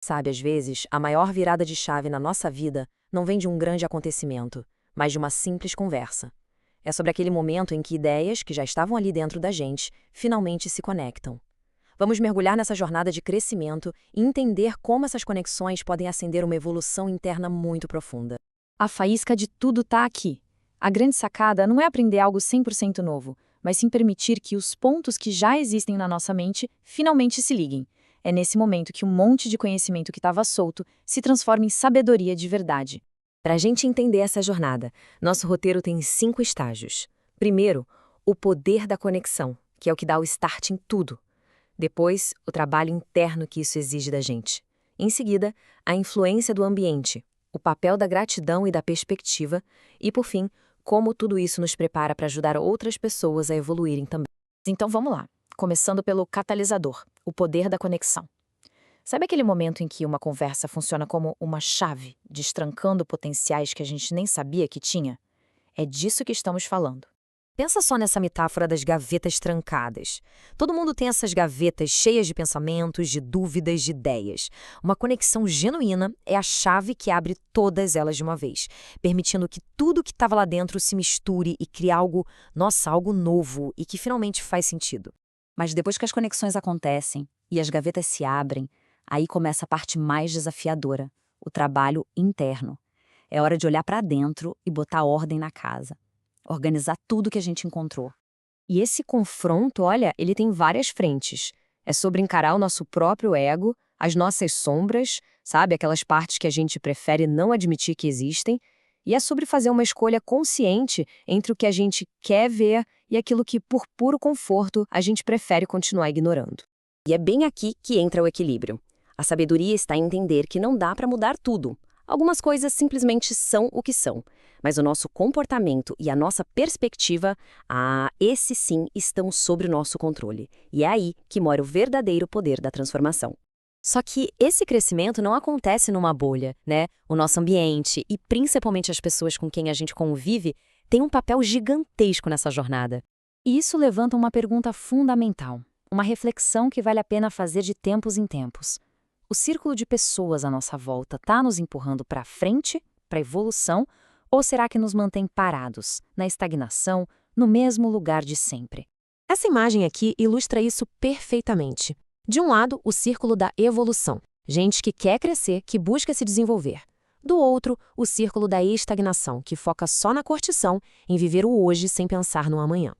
Sabe, às vezes, a maior virada de chave na nossa vida não vem de um grande acontecimento, mas de uma simples conversa. É sobre aquele momento em que ideias, que já estavam ali dentro da gente, finalmente se conectam. Vamos mergulhar nessa jornada de crescimento e entender como essas conexões podem acender uma evolução interna muito profunda. A faísca de tudo está aqui. A grande sacada não é aprender algo 100% novo, mas sim permitir que os pontos que já existem na nossa mente finalmente se liguem. É nesse momento que um monte de conhecimento que estava solto se transforma em sabedoria de verdade. Para a gente entender essa jornada, nosso roteiro tem 5 estágios. Primeiro, o poder da conexão, que é o que dá o start em tudo. Depois, o trabalho interno que isso exige da gente. Em seguida, a influência do ambiente, o papel da gratidão e da perspectiva. E, por fim, como tudo isso nos prepara para ajudar outras pessoas a evoluírem também. Então vamos lá, começando pelo catalisador, o poder da conexão. Sabe aquele momento em que uma conversa funciona como uma chave, destrancando potenciais que a gente nem sabia que tinha? É disso que estamos falando. Pensa só nessa metáfora das gavetas trancadas. Todo mundo tem essas gavetas cheias de pensamentos, de dúvidas, de ideias. Uma conexão genuína é a chave que abre todas elas de uma vez, permitindo que tudo que estava lá dentro se misture e crie algo, nossa, algo novo e que finalmente faz sentido. Mas depois que as conexões acontecem e as gavetas se abrem, aí começa a parte mais desafiadora, o trabalho interno. É hora de olhar para dentro e botar ordem na casa. Organizar tudo que a gente encontrou. E esse confronto, olha, ele tem várias frentes. É sobre encarar o nosso próprio ego, as nossas sombras, sabe? Aquelas partes que a gente prefere não admitir que existem. E é sobre fazer uma escolha consciente entre o que a gente quer ver e aquilo que, por puro conforto, a gente prefere continuar ignorando. E é bem aqui que entra o equilíbrio. A sabedoria está em entender que não dá para mudar tudo. Algumas coisas simplesmente são o que são. Mas o nosso comportamento e a nossa perspectiva, esses sim estão sob o nosso controle. E é aí que mora o verdadeiro poder da transformação. Só que esse crescimento não acontece numa bolha, né? O nosso ambiente e principalmente as pessoas com quem a gente convive têm um papel gigantesco nessa jornada. E isso levanta uma pergunta fundamental, uma reflexão que vale a pena fazer de tempos em tempos. O círculo de pessoas à nossa volta está nos empurrando para frente, para a evolução, ou será que nos mantém parados, na estagnação, no mesmo lugar de sempre? Essa imagem aqui ilustra isso perfeitamente. De um lado, o círculo da evolução, gente que quer crescer, que busca se desenvolver. Do outro, o círculo da estagnação, que foca só na curtição, em viver o hoje sem pensar no amanhã.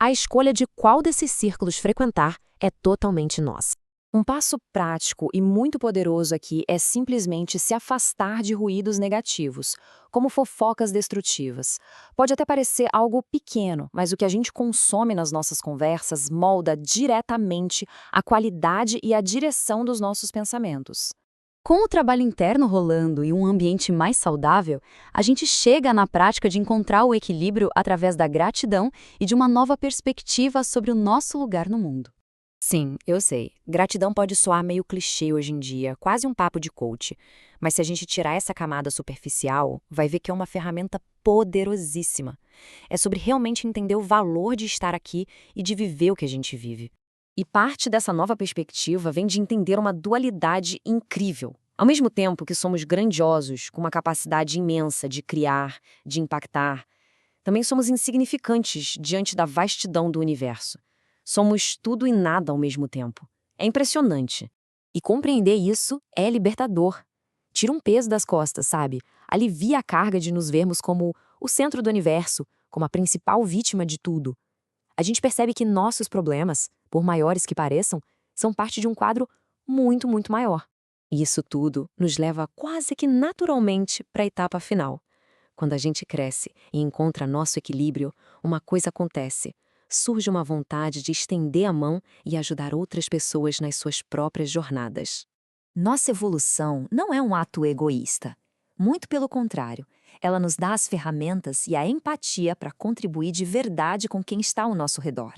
A escolha de qual desses círculos frequentar é totalmente nossa. Um passo prático e muito poderoso aqui é simplesmente se afastar de ruídos negativos, como fofocas destrutivas. Pode até parecer algo pequeno, mas o que a gente consome nas nossas conversas molda diretamente a qualidade e a direção dos nossos pensamentos. Com o trabalho interno rolando e um ambiente mais saudável, a gente chega na prática de encontrar o equilíbrio através da gratidão e de uma nova perspectiva sobre o nosso lugar no mundo. Sim, eu sei. Gratidão pode soar meio clichê hoje em dia, quase um papo de coach. Mas se a gente tirar essa camada superficial, vai ver que é uma ferramenta poderosíssima. É sobre realmente entender o valor de estar aqui e de viver o que a gente vive. E parte dessa nova perspectiva vem de entender uma dualidade incrível. Ao mesmo tempo que somos grandiosos, com uma capacidade imensa de criar, de impactar, também somos insignificantes diante da vastidão do universo. Somos tudo e nada ao mesmo tempo. É impressionante. E compreender isso é libertador. Tira um peso das costas, sabe? Alivia a carga de nos vermos como o centro do universo, como a principal vítima de tudo. A gente percebe que nossos problemas, por maiores que pareçam, são parte de um quadro muito, muito maior. E isso tudo nos leva quase que naturalmente para a etapa final. Quando a gente cresce e encontra nosso equilíbrio, uma coisa acontece. Surge uma vontade de estender a mão e ajudar outras pessoas nas suas próprias jornadas. Nossa evolução não é um ato egoísta. Muito pelo contrário, ela nos dá as ferramentas e a empatia para contribuir de verdade com quem está ao nosso redor.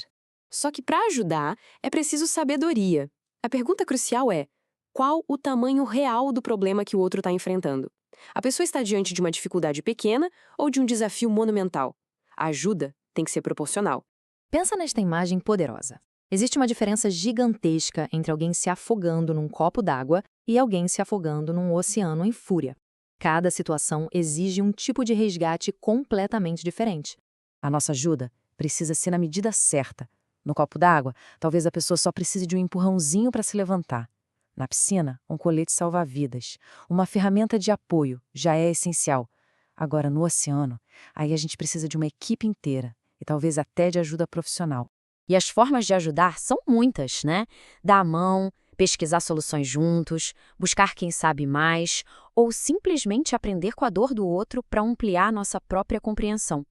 Só que para ajudar, é preciso sabedoria. A pergunta crucial é: qual o tamanho real do problema que o outro está enfrentando? A pessoa está diante de uma dificuldade pequena ou de um desafio monumental? A ajuda tem que ser proporcional. Pensa nesta imagem poderosa. Existe uma diferença gigantesca entre alguém se afogando num copo d'água e alguém se afogando num oceano em fúria. Cada situação exige um tipo de resgate completamente diferente. A nossa ajuda precisa ser na medida certa. No copo d'água, talvez a pessoa só precise de um empurrãozinho para se levantar. Na piscina, um colete salva-vidas. Uma ferramenta de apoio já é essencial. Agora, no oceano, aí a gente precisa de uma equipe inteira e talvez até de ajuda profissional. E as formas de ajudar são muitas, né? Dar a mão, pesquisar soluções juntos, buscar quem sabe mais, ou simplesmente aprender com a dor do outro para ampliar nossa própria compreensão.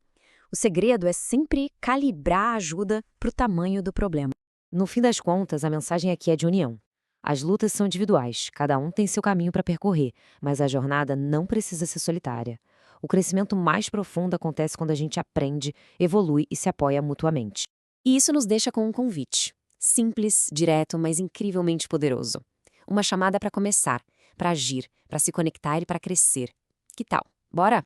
O segredo é sempre calibrar a ajuda para o tamanho do problema. No fim das contas, a mensagem aqui é de união. As lutas são individuais, cada um tem seu caminho para percorrer, mas a jornada não precisa ser solitária. O crescimento mais profundo acontece quando a gente aprende, evolui e se apoia mutuamente. E isso nos deixa com um convite. Simples, direto, mas incrivelmente poderoso. Uma chamada para começar, para agir, para se conectar e para crescer. Que tal? Bora?